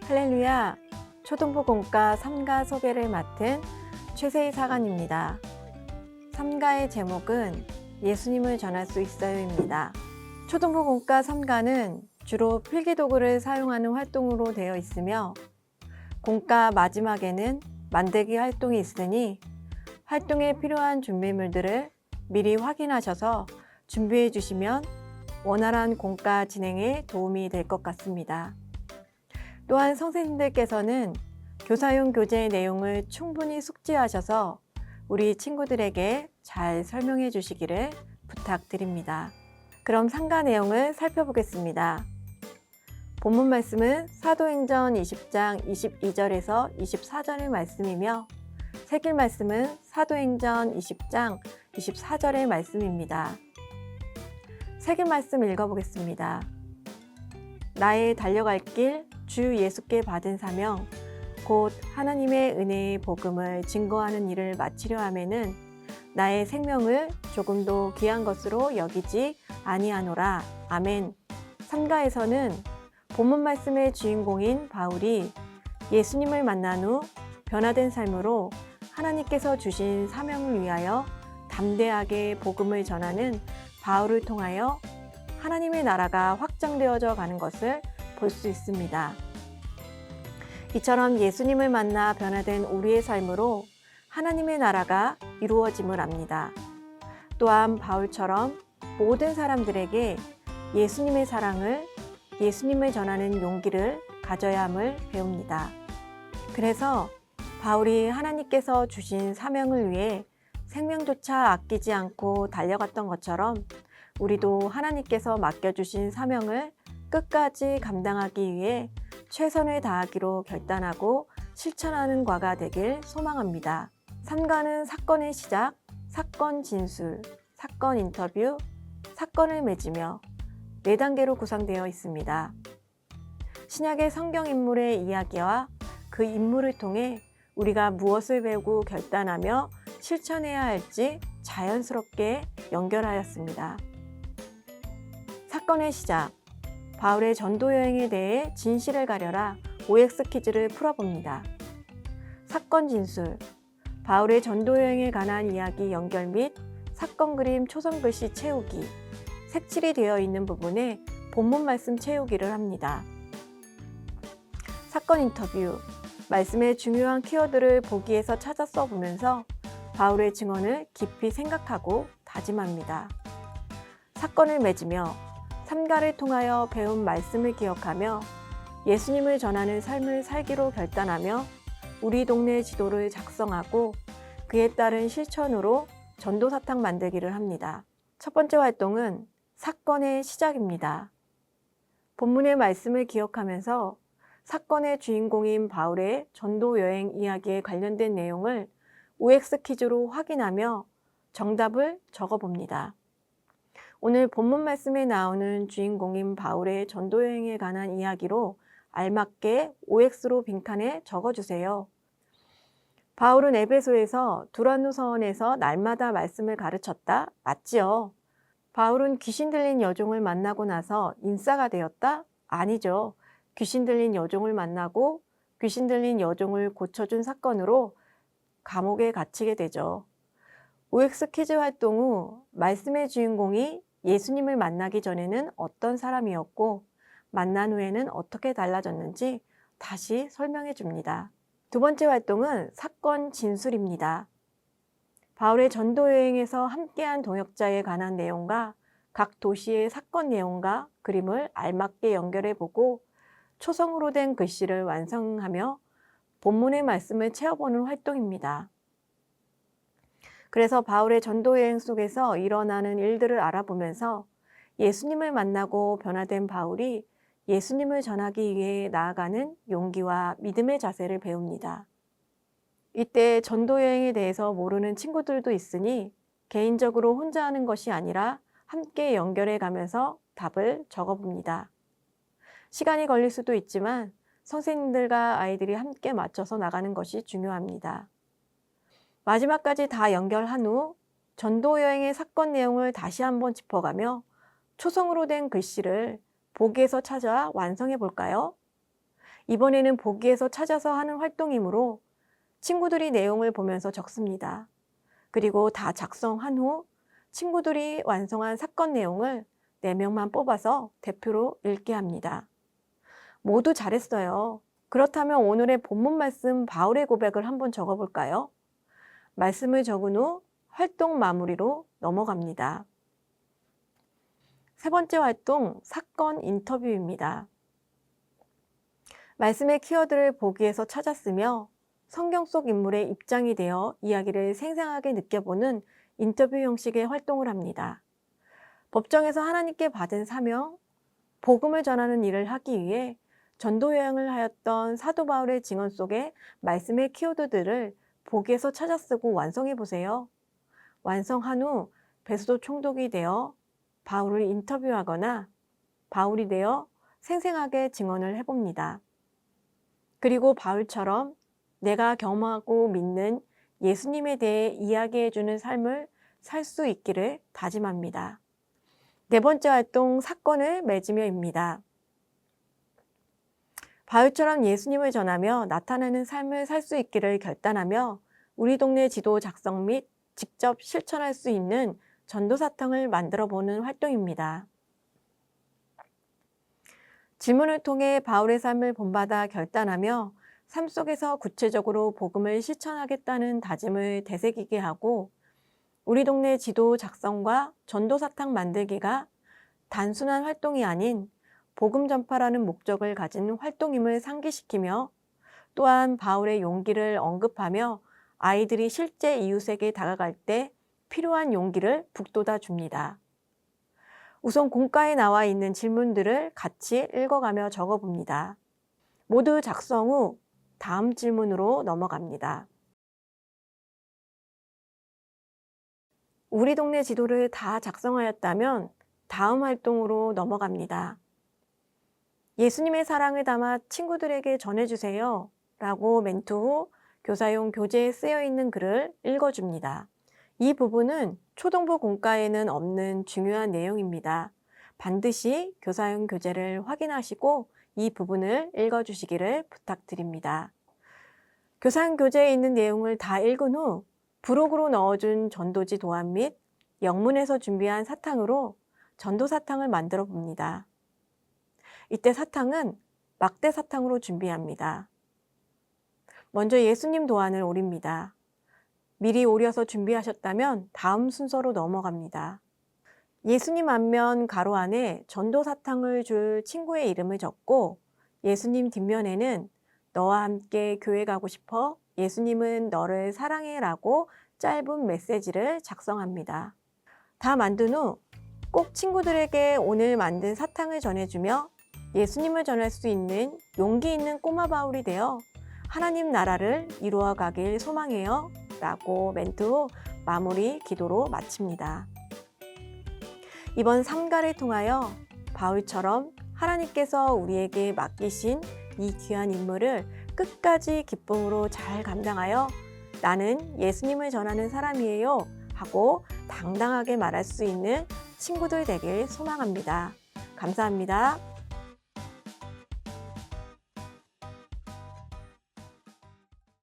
할렐루야! 초등부 공과 삼가 소개를 맡은 최세희 사관입니다. 삼가의 제목은 예수님을 전할 수 있어요입니다. 초등부 공과 삼가는 주로 필기도구를 사용하는 활동으로 되어 있으며 공과 마지막에는 만들기 활동이 있으니 활동에 필요한 준비물들을 미리 확인하셔서 준비해 주시면 원활한 공과 진행에 도움이 될 것 같습니다. 또한 선생님들께서는 교사용 교재의 내용을 충분히 숙지하셔서 우리 친구들에게 잘 설명해 주시기를 부탁드립니다. 그럼 삼가 내용을 살펴보겠습니다. 본문 말씀은 사도행전 20장 22절에서 24절의 말씀이며 새길 말씀은 사도행전 20장 24절의 말씀입니다. 새길 말씀 읽어보겠습니다. 나의 달려갈 길 주 예수께 받은 사명 곧 하나님의 은혜의 복음을 증거하는 일을 마치려 하면은 나의 생명을 조금도 귀한 것으로 여기지 아니하노라. 아멘. 삼가에서는 본문 말씀의 주인공인 바울이 예수님을 만난 후 변화된 삶으로 하나님께서 주신 사명을 위하여 담대하게 복음을 전하는 바울을 통하여 하나님의 나라가 확장되어져 가는 것을 볼 수 있습니다. 이처럼 예수님을 만나 변화된 우리의 삶으로 하나님의 나라가 이루어짐을 압니다. 또한 바울처럼 모든 사람들에게 예수님의 사랑을, 예수님을 전하는 용기를 가져야 함을 배웁니다. 그래서 바울이 하나님께서 주신 사명을 위해 생명조차 아끼지 않고 달려갔던 것처럼 우리도 하나님께서 맡겨주신 사명을 끝까지 감당하기 위해 최선을 다하기로 결단하고 실천하는 과가 되길 소망합니다. 삼가는 사건의 시작, 사건 진술, 사건 인터뷰, 사건을 맺으며 4단계로 구성되어 있습니다. 신약의 성경 인물의 이야기와 그 인물을 통해 우리가 무엇을 배우고 결단하며 실천해야 할지 자연스럽게 연결하였습니다. 사건의 시작, 바울의 전도 여행에 대해 진실을 가려라 OX 퀴즈를 풀어봅니다. 사건 진술, 바울의 전도 여행에 관한 이야기 연결 및 사건 그림 초성 글씨 채우기, 색칠이 되어 있는 부분에 본문 말씀 채우기를 합니다. 사건 인터뷰, 말씀의 중요한 키워드를 보기에서 찾아 써보면서 바울의 증언을 깊이 생각하고 다짐합니다. 사건을 맺으며 삼가를 통하여 배운 말씀을 기억하며 예수님을 전하는 삶을 살기로 결단하며 우리 동네 지도를 작성하고 그에 따른 실천으로 전도 사탕 만들기를 합니다. 첫 번째 활동은 사건의 시작입니다. 본문의 말씀을 기억하면서 사건의 주인공인 바울의 전도 여행 이야기에 관련된 내용을 OX 퀴즈로 확인하며 정답을 적어봅니다. 오늘 본문 말씀에 나오는 주인공인 바울의 전도 여행에 관한 이야기로 알맞게 OX로 빈칸에 적어주세요. 바울은 에베소에서 두란노 서원에서 날마다 말씀을 가르쳤다? 맞지요? 바울은 귀신 들린 여종을 만나고 나서 인싸가 되었다? 아니죠. 귀신 들린 여종을 만나고 귀신 들린 여종을 고쳐준 사건으로 감옥에 갇히게 되죠. OX 퀴즈 활동 후 말씀의 주인공이 예수님을 만나기 전에는 어떤 사람이었고 만난 후에는 어떻게 달라졌는지 다시 설명해 줍니다. 두 번째 활동은 사건 진술입니다. 바울의 전도 여행에서 함께한 동역자에 관한 내용과 각 도시의 사건 내용과 그림을 알맞게 연결해 보고 초성으로 된 글씨를 완성하며 본문의 말씀을 채워보는 활동입니다. 그래서 바울의 전도 여행 속에서 일어나는 일들을 알아보면서 예수님을 만나고 변화된 바울이 예수님을 전하기 위해 나아가는 용기와 믿음의 자세를 배웁니다. 이때 전도 여행에 대해서 모르는 친구들도 있으니 개인적으로 혼자 하는 것이 아니라 함께 연결해 가면서 답을 적어봅니다. 시간이 걸릴 수도 있지만 선생님들과 아이들이 함께 맞춰서 나가는 것이 중요합니다. 마지막까지 다 연결한 후 전도 여행의 사건 내용을 다시 한번 짚어가며 초성으로 된 글씨를 보기에서 찾아 완성해 볼까요? 이번에는 보기에서 찾아서 하는 활동이므로 친구들이 내용을 보면서 적습니다. 그리고 다 작성한 후 친구들이 완성한 사건 내용을 4명만 뽑아서 대표로 읽게 합니다. 모두 잘했어요. 그렇다면 오늘의 본문 말씀 바울의 고백을 한번 적어볼까요? 말씀을 적은 후 활동 마무리로 넘어갑니다. 세 번째 활동, 사건 인터뷰입니다. 말씀의 키워드를 보기에서 찾았으며 성경 속 인물의 입장이 되어 이야기를 생생하게 느껴보는 인터뷰 형식의 활동을 합니다. 법정에서 하나님께 받은 사명, 복음을 전하는 일을 하기 위해 전도 여행을 하였던 사도 바울의 증언 속에 말씀의 키워드들을 보기에서 찾아 쓰고 완성해 보세요. 완성한 후 베드로 총독이 되어 바울을 인터뷰하거나 바울이 되어 생생하게 증언을 해봅니다. 그리고 바울처럼 내가 경험하고 믿는 예수님에 대해 이야기해주는 삶을 살 수 있기를 다짐합니다. 네 번째 활동, 사건을 맺으며입니다. 바울처럼 예수님을 전하며 나타내는 삶을 살 수 있기를 결단하며 우리 동네 지도 작성 및 직접 실천할 수 있는 전도 사탕을 만들어 보는 활동입니다. 질문을 통해 바울의 삶을 본받아 결단하며 삶 속에서 구체적으로 복음을 실천하겠다는 다짐을 되새기게 하고 우리 동네 지도 작성과 전도 사탕 만들기가 단순한 활동이 아닌 복음 전파라는 목적을 가진 활동임을 상기시키며 또한 바울의 용기를 언급하며 아이들이 실제 이웃에게 다가갈 때 필요한 용기를 북돋아 줍니다. 우선 공과에 나와 있는 질문들을 같이 읽어가며 적어봅니다. 모두 작성 후 다음 질문으로 넘어갑니다. 우리 동네 지도를 다 작성하였다면 다음 활동으로 넘어갑니다. 예수님의 사랑을 담아 친구들에게 전해주세요 라고 멘트 후 교사용 교재에 쓰여있는 글을 읽어줍니다. 이 부분은 초등부 공과에는 없는 중요한 내용입니다. 반드시 교사용 교재를 확인하시고 이 부분을 읽어주시기를 부탁드립니다. 교사용 교재에 있는 내용을 다 읽은 후 부록으로 넣어준 전도지 도안 및 영문에서 준비한 사탕으로 전도 사탕을 만들어 봅니다. 이때 사탕은 막대 사탕으로 준비합니다. 먼저 예수님 도안을 오립니다. 미리 오려서 준비하셨다면 다음 순서로 넘어갑니다. 예수님 앞면 가로 안에 전도 사탕을 줄 친구의 이름을 적고 예수님 뒷면에는 너와 함께 교회 가고 싶어 예수님은 너를 사랑해 라고 짧은 메시지를 작성합니다. 다 만든 후 꼭 친구들에게 오늘 만든 사탕을 전해주며 예수님을 전할 수 있는 용기 있는 꼬마 바울이 되어 하나님 나라를 이루어 가길 소망해요 라고 멘트 후 마무리 기도로 마칩니다. 이번 3가를 통하여 바울처럼 하나님께서 우리에게 맡기신 이 귀한 임무를 끝까지 기쁨으로 잘 감당하여 나는 예수님을 전하는 사람이에요 하고 당당하게 말할 수 있는 친구들 되길 소망합니다. 감사합니다.